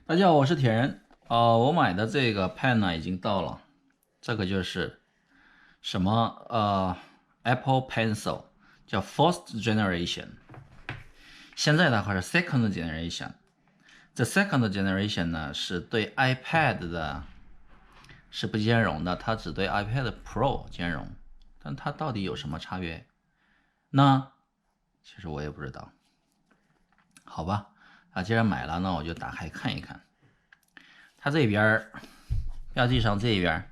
大家好，我是铁人。我买的这个 pen 呢已经到了，这个就是什么Apple Pencil，叫 First Generation。现在的话是 Second Generation。这 Second Generation 呢是对 iPad 的是不兼容的，它只对 iPad Pro 兼容。但它到底有什么差别呢？其实我也不知道。好吧，既然买了，那我就打开看一看。它这边标记上这边，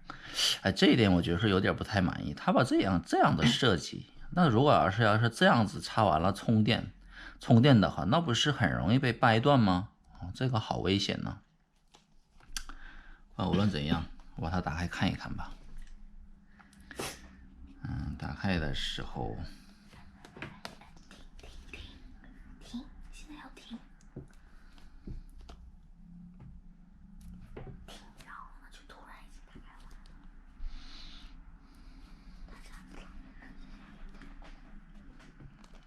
这一点我觉得是有点不太满意。它把这样的设计，那如果要是这样子插完了充电的话，那不是很容易被掰断吗？这个好危险呢。无论怎样，我把它打开看一看吧。打开的时候，停，现在要停。然后呢，就突然一下打开了。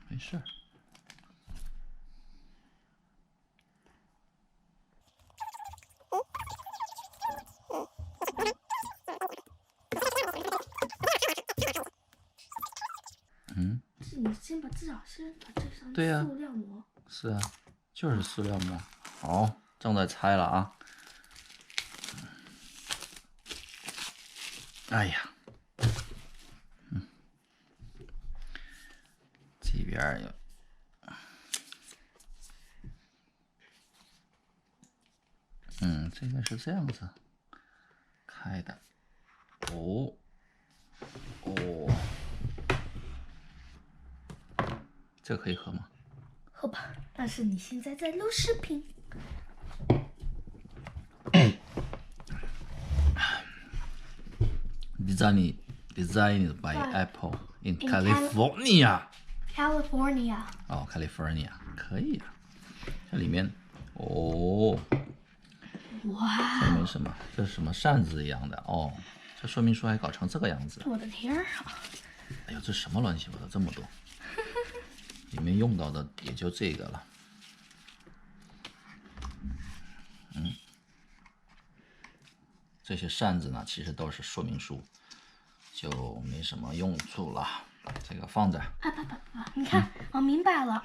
没事。你先至少先把这层对呀，塑料膜。是啊，就是塑料膜。好，正在拆了啊。哎呀，这边有。这个是这样子开的。哦，这可以喝吗？喝吧，但是你现在在录视频。Designed by Apple in California。 California。哦 ，California 可以啊。这里面，哇，这里面什么？这是什么扇子一样的？哦，这说明书还搞成这个样子。我的天啊！哎呦，这什么乱七八糟这么多？里面用到的也就这个了。这些扇子呢，其实都是说明书，就没什么用处了。这个放着。你看，我明白了，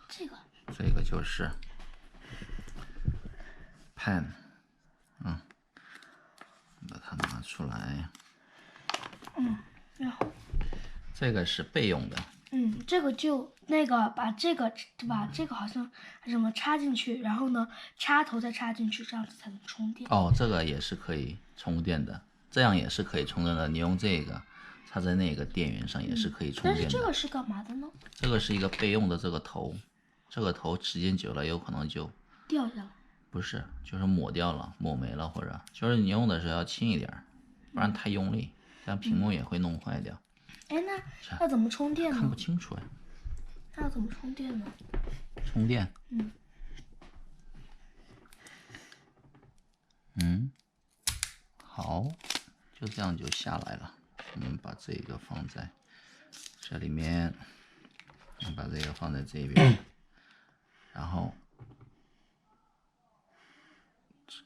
这个就是 pen， 把它拿出来。然后，这个是备用的。这个就把这个好像什么插进去，然后呢，插头再插进去，这样子才能充电。哦，这个也是可以充电的，这样也是可以充电的。你用这个插在那个电源上也是可以充电的。但是这个是干嘛的呢？这个是一个备用的这个头，这个头时间久了有可能就掉下来。不是，就是抹掉了、抹没了，或者就是你用的时候要轻一点，不然太用力，这样屏幕也会弄坏掉。哎，那要怎么充电呢？看不清楚呀。那要怎么充电呢？充电。好，就这样就下来了。我们把这个放在这里面，把这个放在这边，然后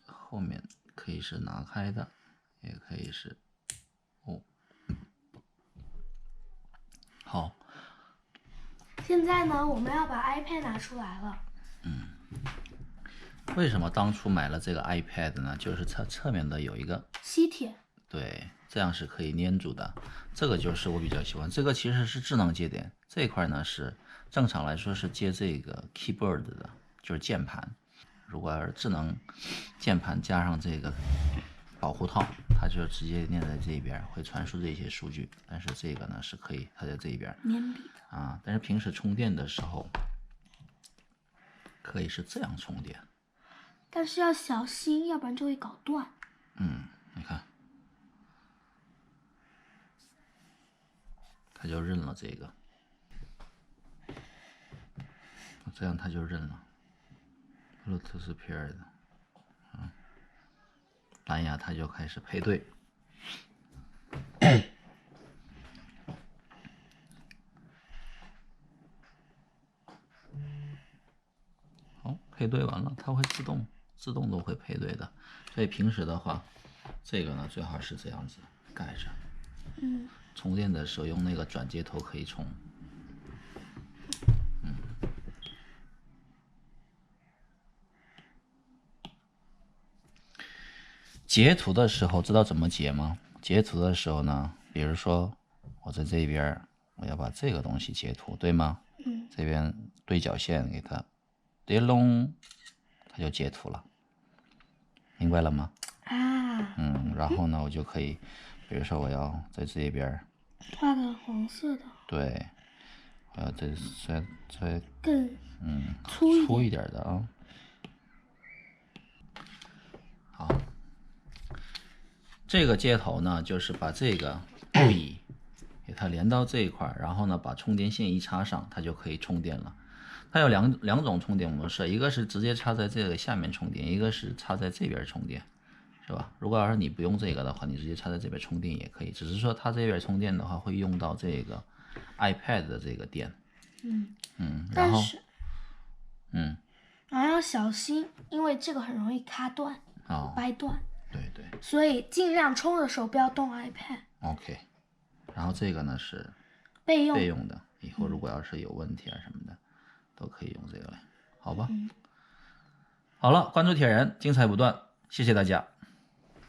后面可以是拿开的，也可以是好。现在呢，我们要把 iPad 拿出来了。为什么当初买了这个 iPad 呢？就是它侧面的有一个吸铁。对，这样是可以粘住的。这个就是我比较喜欢。这个其实是智能接点，这一块呢是正常来说是接这个 keyboard 的，就是键盘。如果要是智能键盘加上这个保护套，它就直接粘在这边，会传输这些数据。但是这个呢是可以，它在这边粘笔的啊。但是平时充电的时候，可以是这样充电。但是要小心，要不然就会搞断。你看，它就认了这个，这样它就认了。Bluetooth paired，蓝牙它就开始配对。好，配对完了，它会自动自动都会配对的。所以平时的话，这个呢最好是这样子盖着。充电的时候用那个转接头可以充。截图的时候知道怎么截吗？截图的时候呢，比如说我在这边我要把这个东西截图，对吗？这边对角线给它叠拢，它就截图了，明白了吗？然后呢，我就可以，比如说我要在这边画个黄色的，对，我要再更粗一点的啊。好，这个接头呢，就是把这个笔给它连到这一块，然后呢，把充电线一插上，它就可以充电了。它有两种充电模式，一个是直接插在这个下面充电，一个是插在这边充电，是吧？如果要是你不用这个的话，你直接插在这边充电也可以，只是说它这边充电的话会用到这个 iPad 的这个电。然后然后要小心，因为这个很容易卡断、掰断，对，所以尽量充的时候不要动 iPad。 OK， 然后这个呢是备用的，以后如果要是有问题啊什么的，都可以用这个来，好吧？好了，关注铁人，精彩不断，谢谢大家。